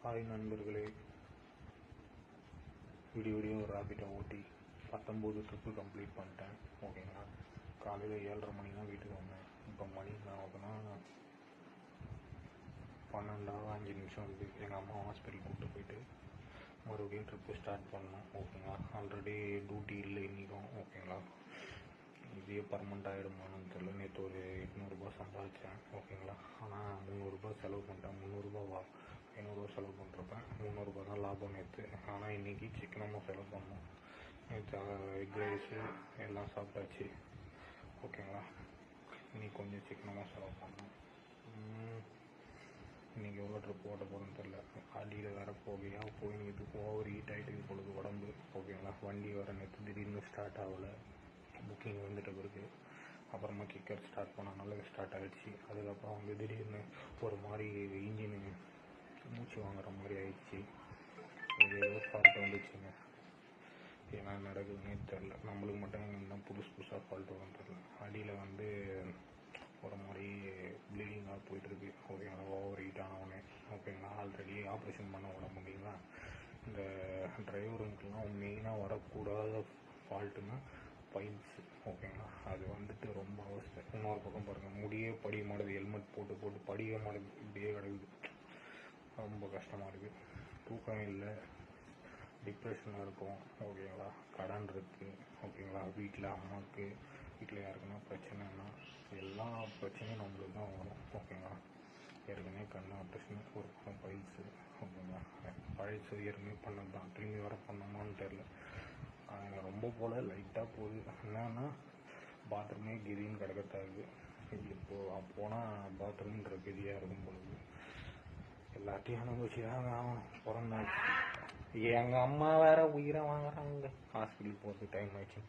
Hi நண்பர்களே, விடிய ஒரு ராபிட்டை ஓட்டி 19 ட்ரிப்பு கம்ப்ளீட் பண்ணிட்டேன். ஓகேங்களா, காலையில் 7:30 மணி தான் வீட்டுக்கு வந்தேன். இப்போ மணி நான் ஓகேனா 12:05 வந்து எங்கள் அம்மா ஹாஸ்பிட்டல் கூப்பிட்டு போயிட்டு மறுபடியும் ட்ரிப்பு ஸ்டார்ட் பண்ணோம். ஓகேங்களா, ஆல்ரெடி டியூட்டி இல்லை இன்றைக்கும். ஓகேங்களா, இதே பர்மனெண்ட் ஆகிடுமான்னு தெரியல. நேற்று ஒரு 800 சம்பாதிச்சேன். ஓகேங்களா, ஆனால் 300 செலவு பண்ணிட்டேன். 300 500 செலவு பண்ணுறப்பேன். 300 தான் லாபம் நேற்று. ஆனால் இன்றைக்கி சிக்கனமாக செலவு பண்ணோம். நேற்று எக் ரைஸு எல்லாம் சாப்பிட்டாச்சு. ஓகேங்களா, இன்றைக்கி கொஞ்சம் சிக்கனமாக செலவு பண்ணோம். இன்றைக்கி எவ்வளோ ட்ரிப் ஓட்ட போகிறோன்னு தெரில. அடியில் வேறு போய் இதுக்கு ஓவர் ஹீட் ஆகிட்டு பொழுது உடம்பு. ஓகேங்களா, வண்டி வேறு நேற்று திடீர்னு ஸ்டார்ட் ஆகலை. புக்கிங் வந்துட்ட பிறகு அப்புறமா கிக்கர் ஸ்டார்ட் பண்ணனால ஸ்டார்ட் ஆகிடுச்சு. அதுக்கப்புறம் வந்து திடீர்னு ஒரு மாதிரி இன்ஜின் மூச்சு வாங்குற மாதிரி ஆயிடுச்சு. ஏதோ ஃபால்ட் வந்துச்சுங்க. ஏன்னா நடக்குதுன்னே தெரில. நம்மளுக்கு மட்டும் இன்னும் புதுசாக ஃபால்ட் வரும் தெரில. அடியில் வந்து ஒரு மாதிரி ப்ளீடிங்காக போயிட்டுருக்கு. ஓகேங்களா, ஓவர் ஹீட் ஆனவுடனே. ஓகேங்களா, ஆல்ரெடி ஆப்ரேஷன் பண்ண விட முடியுங்களா. இந்த டிரைவருங்களுக்கெல்லாம் மெயினாக வரக்கூடாத ஃபால்ட்டுன்னா பைல்ஸு. ஓகேங்களா, அது வந்துட்டு ரொம்ப அவஸ்தை. இன்னொரு பக்கம் பாருங்கள், முடியே படிய மாட்டேது. ஹெல்மெட் போட்டு படிய மாட்டேது. இப்படியே கிடக்குது. ரொம்ப கஷ்டமாக இருக்குது. தூக்கம் இல்லை, டிப்ரெஷனாக இருக்கும். ஓகேங்களா, கடன் இருக்குது. ஓகேங்களா, வீட்டில் அம்மாவுக்கு வீட்டில் யாருக்குன்னா பிரச்சனைனா எல்லா பிரச்சனையும் நம்மளுக்கு தான் வரும். ஓகேங்களா, ஏற்கனவே கண் ஆப்ரேஷன், ஒரு பக்கம் பைல்ஸு. ஓகேங்களா, பழைய ஏற்கனவே பண்ணது தான், திரும்பி வர பண்ணோமான்னு தெரில. ரொம்ப போல் லைட்டாக போகுது. என்னன்னா பாத்ரூமே கெதின்னு கிடக்கத்தாகுது. இப்போது போனால் பாத்ரூம்ன்ற கெதியாக இருக்கும் பொழுது எல்லாத்தையும் அனுபவிச்சு தாங்க ஆகணும். பிறந்தாச்சு. எங்கள் அம்மா வேற உயிரை வாங்குறாங்க. ஹாஸ்பிட்டல் போகிறதுக்கு டைம் ஆயிடுச்சு.